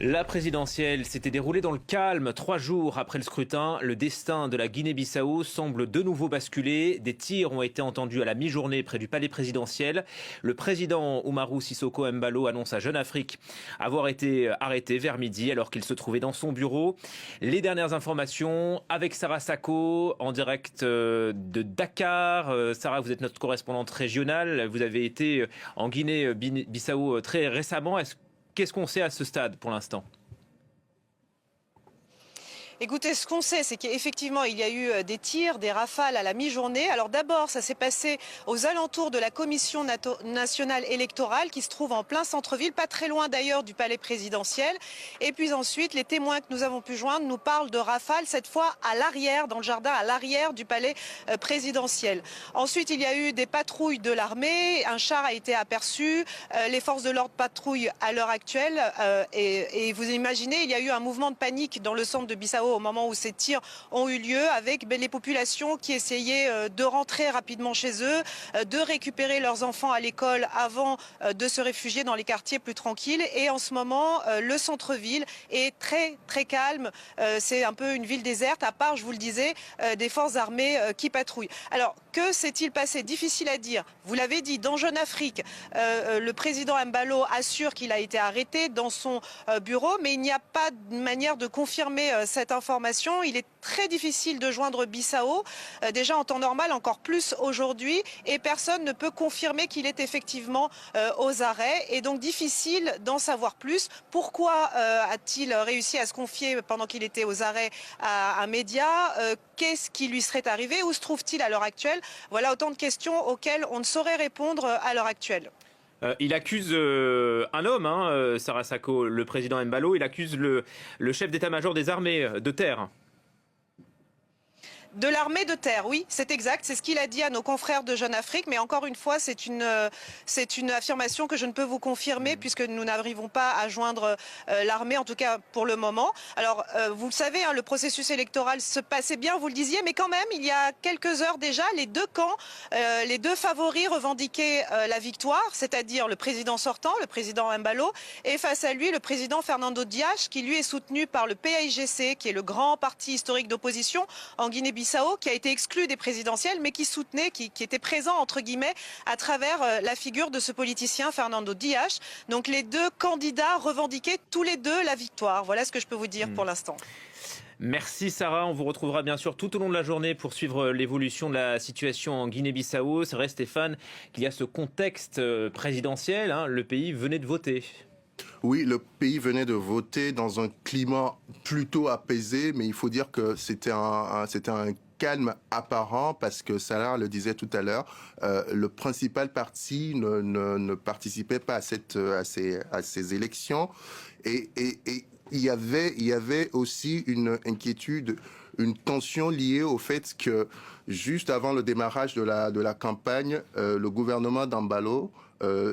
La présidentielle s'était déroulée dans le calme. 3 jours après le scrutin, le destin de la Guinée-Bissau semble de nouveau basculer. Des tirs ont été entendus à la mi-journée près du palais présidentiel. Le président Umaru Sissoco Embalo annonce à Jeune Afrique avoir été arrêté vers midi alors qu'il se trouvait dans son bureau. Les dernières informations avec Sarah Sacco en direct de Dakar. Sarah, vous êtes notre correspondante régionale. Vous avez été en Guinée-Bissau très récemment. Qu'est-ce qu'on sait à ce stade pour l'instant ? Écoutez, ce qu'on sait, c'est qu'effectivement, il y a eu des tirs, des rafales à la mi-journée. Alors d'abord, ça s'est passé aux alentours de la Commission nationale électorale qui se trouve en plein centre-ville, pas très loin d'ailleurs du palais présidentiel. Et puis ensuite, les témoins que nous avons pu joindre nous parlent de rafales, cette fois à l'arrière, dans le jardin, à l'arrière du palais présidentiel. Ensuite, il y a eu des patrouilles de l'armée, un char a été aperçu, les forces de l'ordre patrouillent à l'heure actuelle. Et vous imaginez, il y a eu un mouvement de panique dans le centre de Bissau au moment où ces tirs ont eu lieu, avec les populations qui essayaient de rentrer rapidement chez eux, de récupérer leurs enfants à l'école avant de se réfugier dans les quartiers plus tranquilles. Et en ce moment, le centre-ville est très très calme. C'est un peu une ville déserte, à part, je vous le disais, des forces armées qui patrouillent. Alors, que s'est-il passé? Difficile à dire. Vous l'avez dit, dans Jeune Afrique, le président Embalo assure qu'il a été arrêté dans son bureau, mais il n'y a pas de manière de confirmer cette information. Il est très difficile de joindre Bissau, déjà en temps normal, encore plus aujourd'hui, et personne ne peut confirmer qu'il est effectivement aux arrêts, et donc difficile d'en savoir plus. Pourquoi a-t-il réussi à se confier pendant qu'il était aux arrêts à un média? Qu'est-ce qui lui serait arrivé? Où se trouve-t-il à l'heure actuelle? Voilà autant de questions auxquelles on ne saurait répondre à l'heure actuelle. Il accuse un homme, Sarah Sacco, le président Embalo, il accuse le chef d'état-major des armées de terre. De l'armée de terre, oui, c'est exact. C'est ce qu'il a dit à nos confrères de Jeune Afrique. Mais encore une fois, c'est une affirmation que je ne peux vous confirmer puisque nous n'arrivons pas à joindre l'armée, en tout cas pour le moment. Alors, vous le savez, le processus électoral se passait bien, vous le disiez, mais quand même, il y a quelques heures déjà, les deux camps, les deux favoris revendiquaient la victoire, c'est-à-dire le président sortant, le président Embalo, et face à lui, le président Fernando Dias, qui lui est soutenu par le PAIGC, qui est le grand parti historique d'opposition en Guinée-Bissau, qui a été exclu des présidentielles, mais qui soutenait, qui était présent, entre guillemets, à travers la figure de ce politicien, Fernando Dias. Donc les deux candidats revendiquaient tous les deux la victoire. Voilà ce que je peux vous dire pour l'instant. Merci Sarah, on vous retrouvera bien sûr tout au long de la journée pour suivre l'évolution de la situation en Guinée-Bissau. C'est vrai Stéphane qu'il y a ce contexte présidentiel, le pays venait de voter. Oui, le pays venait de voter dans un climat plutôt apaisé, mais il faut dire que c'était un calme apparent parce que Salah le disait tout à l'heure, le principal parti ne participait pas à ces élections et il y avait aussi une inquiétude, une tension liée au fait que juste avant le démarrage de la campagne, le gouvernement d'Embalo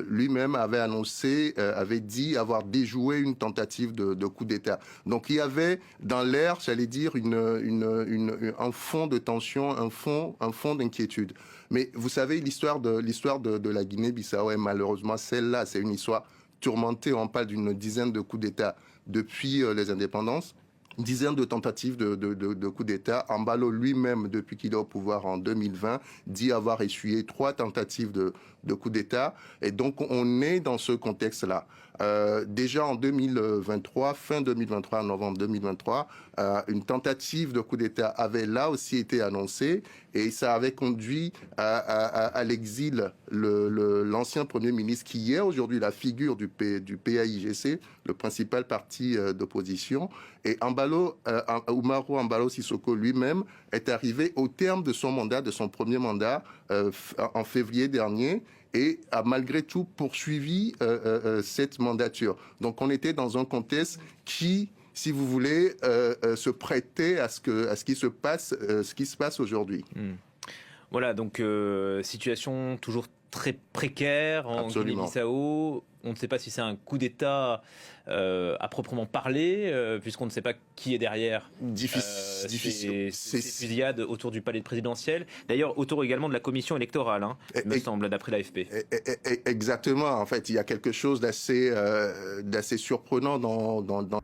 lui-même avait dit avoir déjoué une tentative de coup d'État. Donc il y avait dans l'air, j'allais dire, un fond de tension, un fond d'inquiétude. Mais vous savez, l'histoire de la Guinée-Bissau est malheureusement celle-là. C'est une histoire tourmentée. On parle d'une dizaine de coups d'État depuis les indépendances. Une dizaine de tentatives de coup d'État. Embalo lui-même, depuis qu'il est au pouvoir en 2020, dit avoir essuyé 3 tentatives de coup d'État. Et donc, on est dans ce contexte-là. Déjà en 2023, fin 2023, novembre 2023, une tentative de coup d'État avait là aussi été annoncée et ça avait conduit à l'exil l'ancien Premier ministre qui est aujourd'hui la figure du PAIGC, le principal parti d'opposition. Et Umaru Embalo Sissoco lui-même est arrivé au terme de son mandat, de son premier mandat, en février dernier, et a malgré tout poursuivi cette mandature. Donc on était dans un contexte qui, si vous voulez, se prêtait à ce qui se passe aujourd'hui. Voilà, donc situation toujours très précaire en Guinée-Bissau. on ne sait pas si c'est un coup d'État à proprement parler, puisqu'on ne sait pas qui est derrière Difficile. ces fusillades autour du palais présidentiel. D'ailleurs, autour également de la commission électorale, me semble, d'après l'AFP. Exactement. En fait, il y a quelque chose d'assez surprenant dans